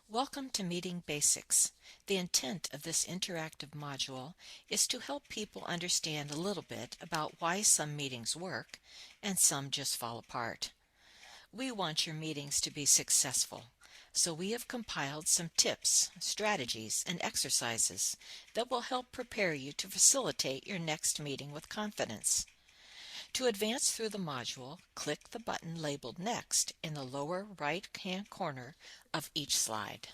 Welcome to Meeting Basics. The intent of this interactive module is to help people understand a little bit about why some meetings work and some just fall apart. We want your meetings to be successful, so we have compiled some tips, strategies, and exercises that will help prepare you to facilitate your next meeting with confidence. To advance through the module, click the button labeled Next in the lower right-hand corner of each slide.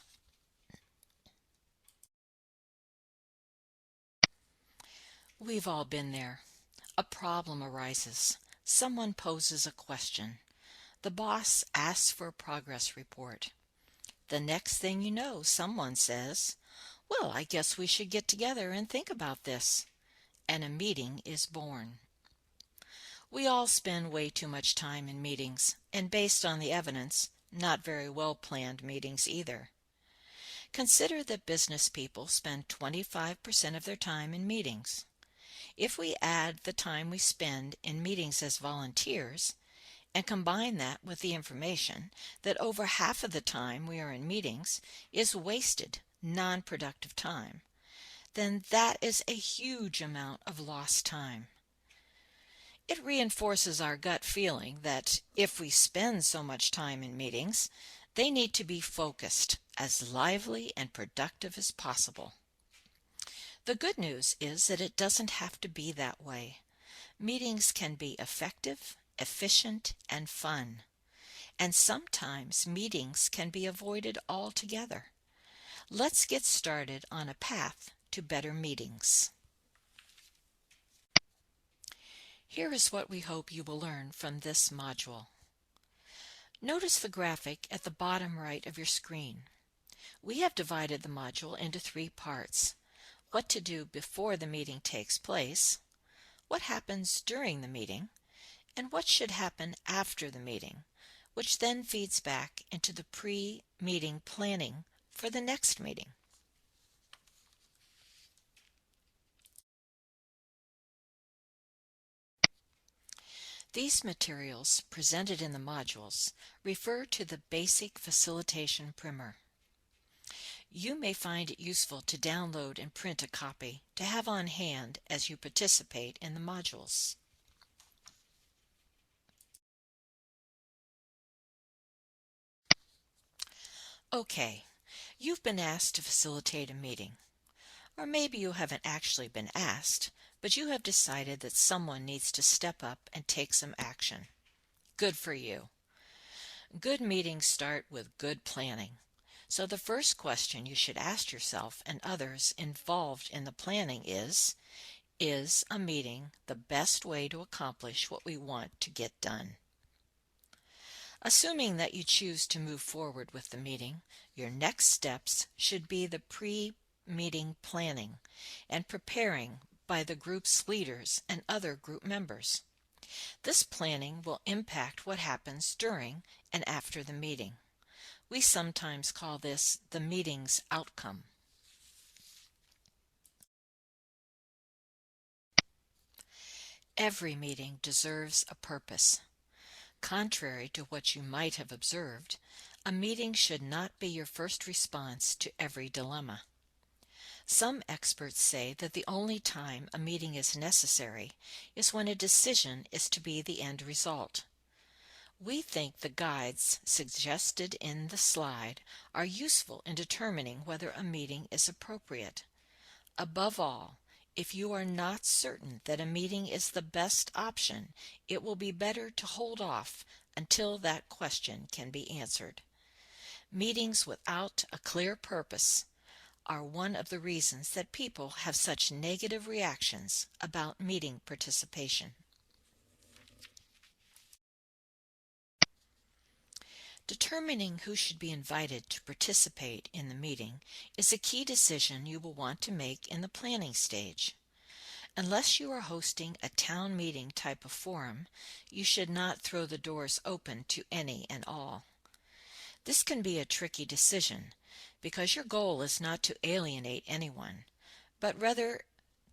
We've all been there. A problem arises. Someone poses a question. The boss asks for a progress report. The next thing you know, someone says, "Well, I guess we should get together and think about this." And a meeting is born. We all spend way too much time in meetings, and based on the evidence, not very well planned meetings either. Consider that business people spend 25% of their time in meetings. If we add the time we spend in meetings as volunteers and combine that with the information that over half of the time we are in meetings is wasted, non-productive time, then that is a huge amount of lost time. It reinforces our gut feeling that if we spend so much time in meetings, they need to be focused, as lively and productive as possible. The good news is that it doesn't have to be that way. Meetings can be effective, efficient, and fun. And sometimes meetings can be avoided altogether. Let's get started on a path to better meetings. Here is what we hope you will learn from this module. Notice the graphic at the bottom right of your screen. We have divided the module into 3 parts. What to do before the meeting takes place, what happens during the meeting, and what should happen after the meeting, which then feeds back into the pre-meeting planning for the next meeting. These materials presented in the modules refer to the basic facilitation primer. You may find it useful to download and print a copy to have on hand as you participate in the modules. Okay, you've been asked to facilitate a meeting. Or maybe you haven't actually been asked, but you have decided that someone needs to step up and take some action. Good for you. Good meetings start with good planning. So the first question you should ask yourself and others involved in the planning is a meeting the best way to accomplish what we want to get done? Assuming that you choose to move forward with the meeting, your next steps should be the pre-meeting planning and preparing by the group's leaders and other group members. This planning will impact what happens during and after the meeting. We sometimes call this the meeting's outcome. Every meeting deserves a purpose. Contrary to what you might have observed, a meeting should not be your first response to every dilemma. Some experts say that the only time a meeting is necessary is when a decision is to be the end result. We think the guides suggested in the slide are useful in determining whether a meeting is appropriate. Above all, if you are not certain that a meeting is the best option, it will be better to hold off until that question can be answered. Meetings without a clear purpose are one of the reasons that people have such negative reactions about meeting participation. Determining who should be invited to participate in the meeting is a key decision you will want to make in the planning stage. Unless you are hosting a town meeting type of forum, you should not throw the doors open to any and all. This can be a tricky decision because your goal is not to alienate anyone, but rather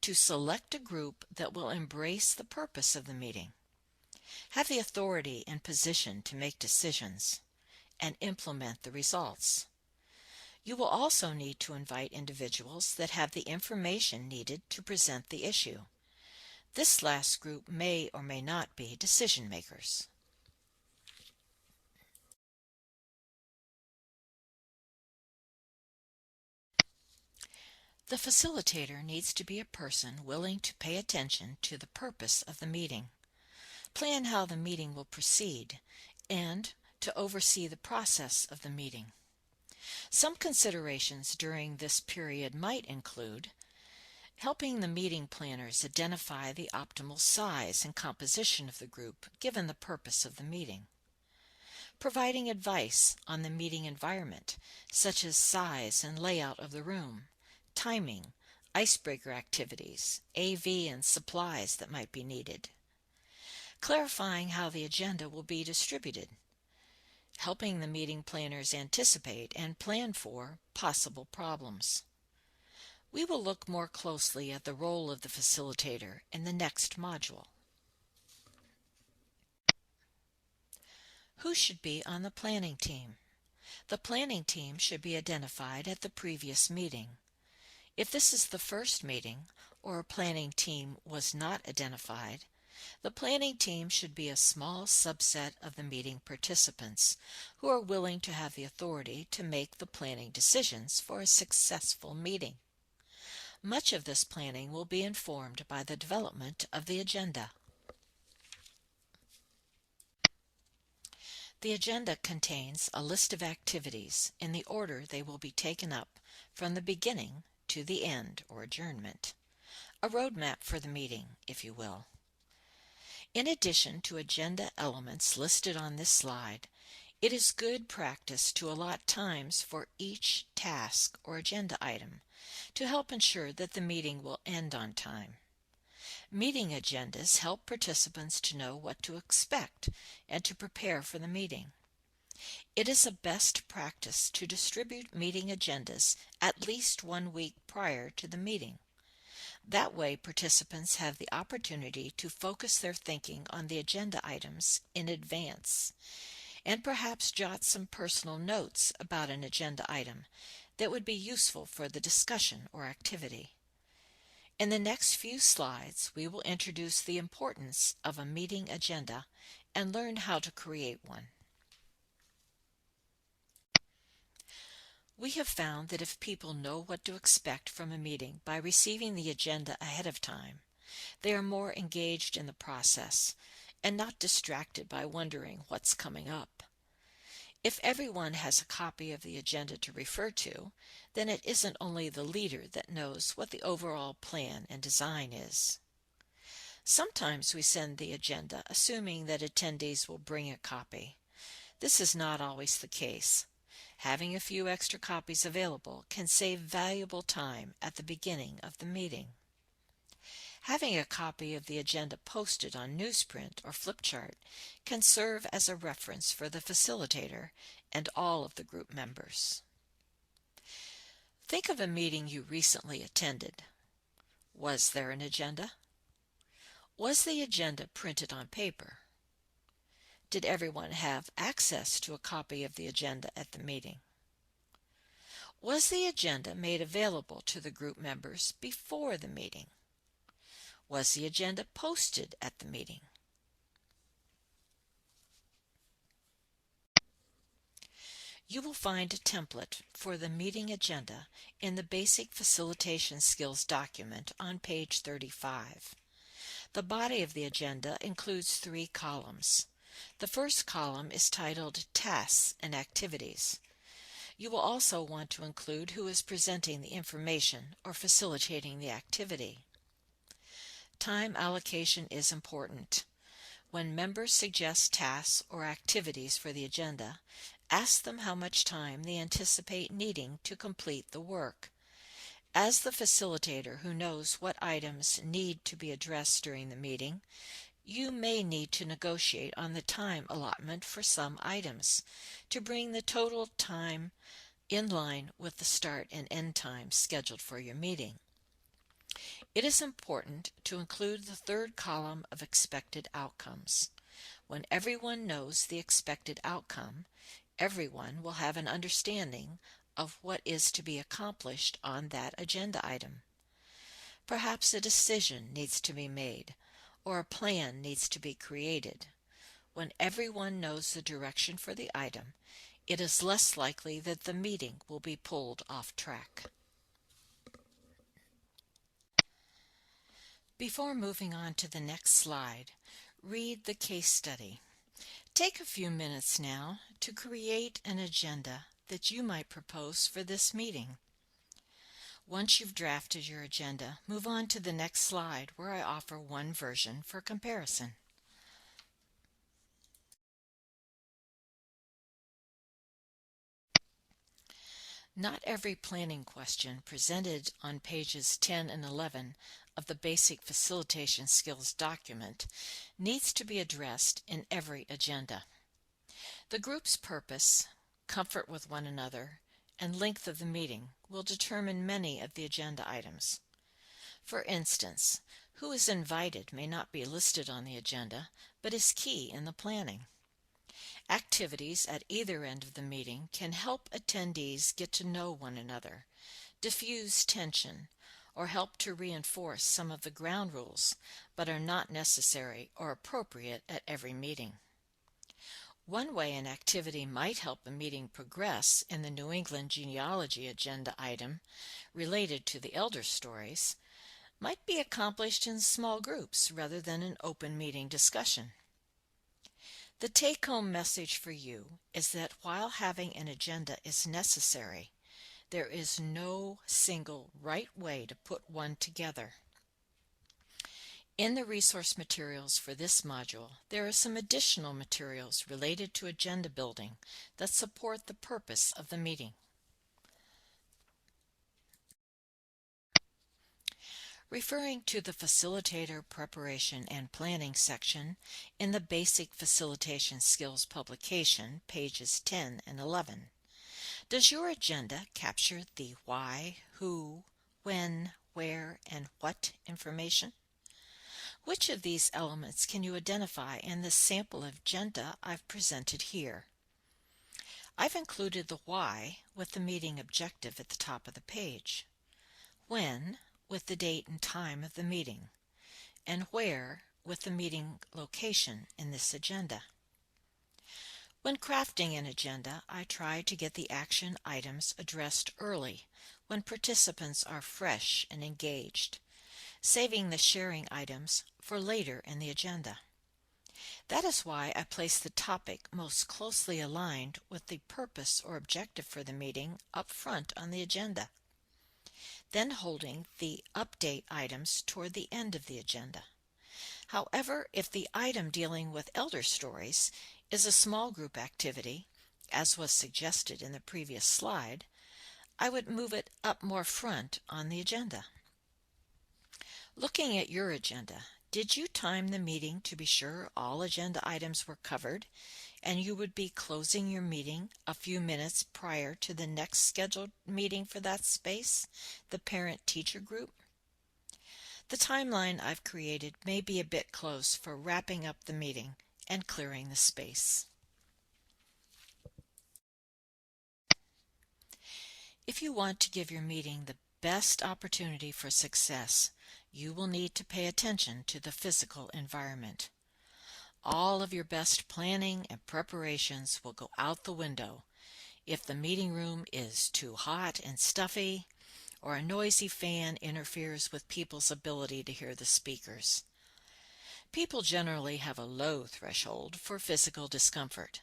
to select a group that will embrace the purpose of the meeting, have the authority and position to make decisions, and implement the results. You will also need to invite individuals that have the information needed to present the issue. This last group may or may not be decision makers. The facilitator needs to be a person willing to pay attention to the purpose of the meeting, plan how the meeting will proceed, and to oversee the process of the meeting. Some considerations during this period might include helping the meeting planners identify the optimal size and composition of the group given the purpose of the meeting, providing advice on the meeting environment, such as size and layout of the room, timing, icebreaker activities, AV and supplies that might be needed, clarifying how the agenda will be distributed, helping the meeting planners anticipate and plan for possible problems. We will look more closely at the role of the facilitator in the next module. Who should be on the planning team? The planning team should be identified at the previous meeting. If this is the first meeting, or a planning team was not identified, the planning team should be a small subset of the meeting participants who are willing to have the authority to make the planning decisions for a successful meeting. Much of this planning will be informed by the development of the agenda. The agenda contains a list of activities in the order they will be taken up from the beginning to the end or adjournment. A roadmap for the meeting, if you will. In addition to agenda elements listed on this slide, it is good practice to allot times for each task or agenda item to help ensure that the meeting will end on time. Meeting agendas help participants to know what to expect and to prepare for the meeting. It is a best practice to distribute meeting agendas at least 1 week prior to the meeting. That way, participants have the opportunity to focus their thinking on the agenda items in advance, and perhaps jot some personal notes about an agenda item that would be useful for the discussion or activity. In the next few slides, we will introduce the importance of a meeting agenda and learn how to create one. We have found that if people know what to expect from a meeting by receiving the agenda ahead of time, they are more engaged in the process and not distracted by wondering what's coming up. If everyone has a copy of the agenda to refer to, then it isn't only the leader that knows what the overall plan and design is. Sometimes we send the agenda assuming that attendees will bring a copy. This is not always the case. Having a few extra copies available can save valuable time at the beginning of the meeting. Having a copy of the agenda posted on newsprint or flip chart can serve as a reference for the facilitator and all of the group members. Think of a meeting you recently attended. Was there an agenda? Was the agenda printed on paper? Did everyone have access to a copy of the agenda at the meeting? Was the agenda made available to the group members before the meeting? Was the agenda posted at the meeting? You will find a template for the meeting agenda in the Basic Facilitation Skills document on page 35. The body of the agenda includes 3 columns. The first column is titled Tasks and Activities. You will also want to include who is presenting the information or facilitating the activity. Time allocation is important. When members suggest tasks or activities for the agenda, ask them how much time they anticipate needing to complete the work. As the facilitator who knows what items need to be addressed during the meeting, you may need to negotiate on the time allotment for some items to bring the total time in line with the start and end time scheduled for your meeting. It is important to include the third column of expected outcomes. When everyone knows the expected outcome, everyone will have an understanding of what is to be accomplished on that agenda item. Perhaps a decision needs to be made, or a plan needs to be created. When everyone knows the direction for the item, it is less likely that the meeting will be pulled off track. Before moving on to the next slide, read the case study. Take a few minutes now to create an agenda that you might propose for this meeting. Once you've drafted your agenda, move on to the next slide where I offer one version for comparison. Not every planning question presented on pages 10 and 11 of the Basic Facilitation Skills document needs to be addressed in every agenda. The group's purpose, comfort with one another, and length of the meeting will determine many of the agenda items. For instance, who is invited may not be listed on the agenda, but is key in the planning. Activities at either end of the meeting can help attendees get to know one another, diffuse tension, or help to reinforce some of the ground rules, but are not necessary or appropriate at every meeting. One way an activity might help a meeting progress in the New England genealogy agenda item related to the elder stories might be accomplished in small groups rather than an open meeting discussion. The take-home message for you is that while having an agenda is necessary, there is no single right way to put one together. In the resource materials for this module, there are some additional materials related to agenda building that support the purpose of the meeting. Referring to the Facilitator Preparation and Planning section in the Basic Facilitation Skills publication, pages 10 and 11, does your agenda capture the why, who, when, where, and what information? Which of these elements can you identify in the sample agenda I've presented here? I've included the why with the meeting objective at the top of the page, when with the date and time of the meeting, and where with the meeting location in this agenda. When crafting an agenda, I try to get the action items addressed early when participants are fresh and engaged, saving the sharing items for later in the agenda. That is why I place the topic most closely aligned with the purpose or objective for the meeting up front on the agenda, then holding the update items toward the end of the agenda. However, if the item dealing with elder stories is a small group activity, as was suggested in the previous slide, I would move it up more front on the agenda. Looking at your agenda, did you time the meeting to be sure all agenda items were covered and you would be closing your meeting a few minutes prior to the next scheduled meeting for that space, the parent-teacher group? The timeline I've created may be a bit close for wrapping up the meeting and clearing the space. If you want to give your meeting the best opportunity for success, you will need to pay attention to the physical environment. All of your best planning and preparations will go out the window if the meeting room is too hot and stuffy, or a noisy fan interferes with people's ability to hear the speakers. People generally have a low threshold for physical discomfort,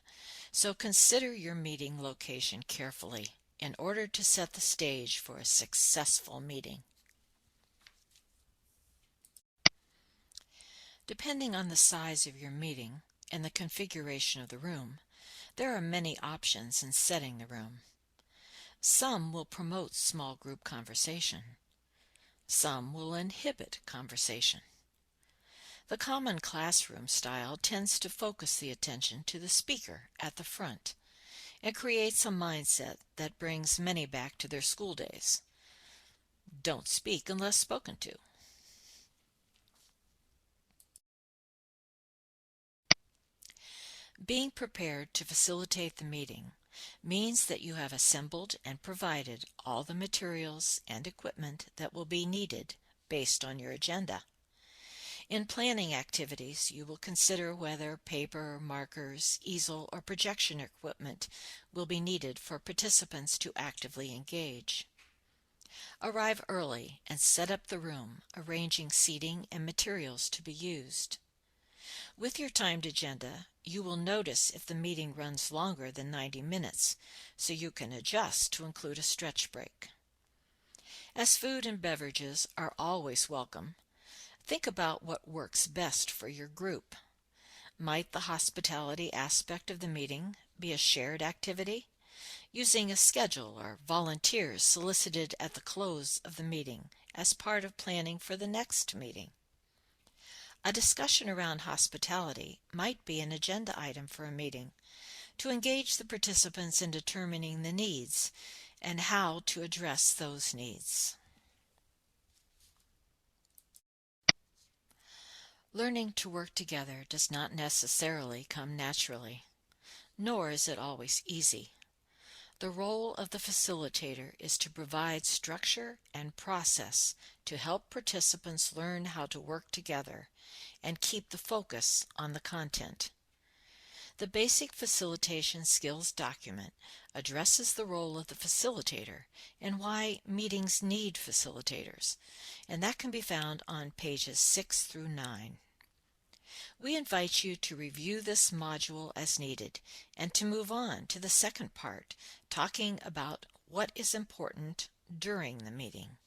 so consider your meeting location carefully in order to set the stage for a successful meeting. Depending on the size of your meeting and the configuration of the room, there are many options in setting the room. Some will promote small group conversation. Some will inhibit conversation. The common classroom style tends to focus the attention to the speaker at the front and creates a mindset that brings many back to their school days. Don't speak unless spoken to. Being prepared to facilitate the meeting means that you have assembled and provided all the materials and equipment that will be needed based on your agenda. In planning activities, you will consider whether paper, markers, easel, or projection equipment will be needed for participants to actively engage. Arrive early and set up the room, arranging seating and materials to be used. With your timed agenda, you will notice if the meeting runs longer than 90 minutes, so you can adjust to include a stretch break. As food and beverages are always welcome, think about what works best for your group. Might the hospitality aspect of the meeting be a shared activity, using a schedule or volunteers solicited at the close of the meeting as part of planning for the next meeting? A discussion around hospitality might be an agenda item for a meeting to engage the participants in determining the needs and how to address those needs. Learning to work together does not necessarily come naturally, nor is it always easy. The role of the facilitator is to provide structure and process to help participants learn how to work together and keep the focus on the content. The Basic Facilitation Skills document addresses the role of the facilitator and why meetings need facilitators, and that can be found on pages 6 through 9. We invite you to review this module as needed and to move on to the second part, talking about what is important during the meeting.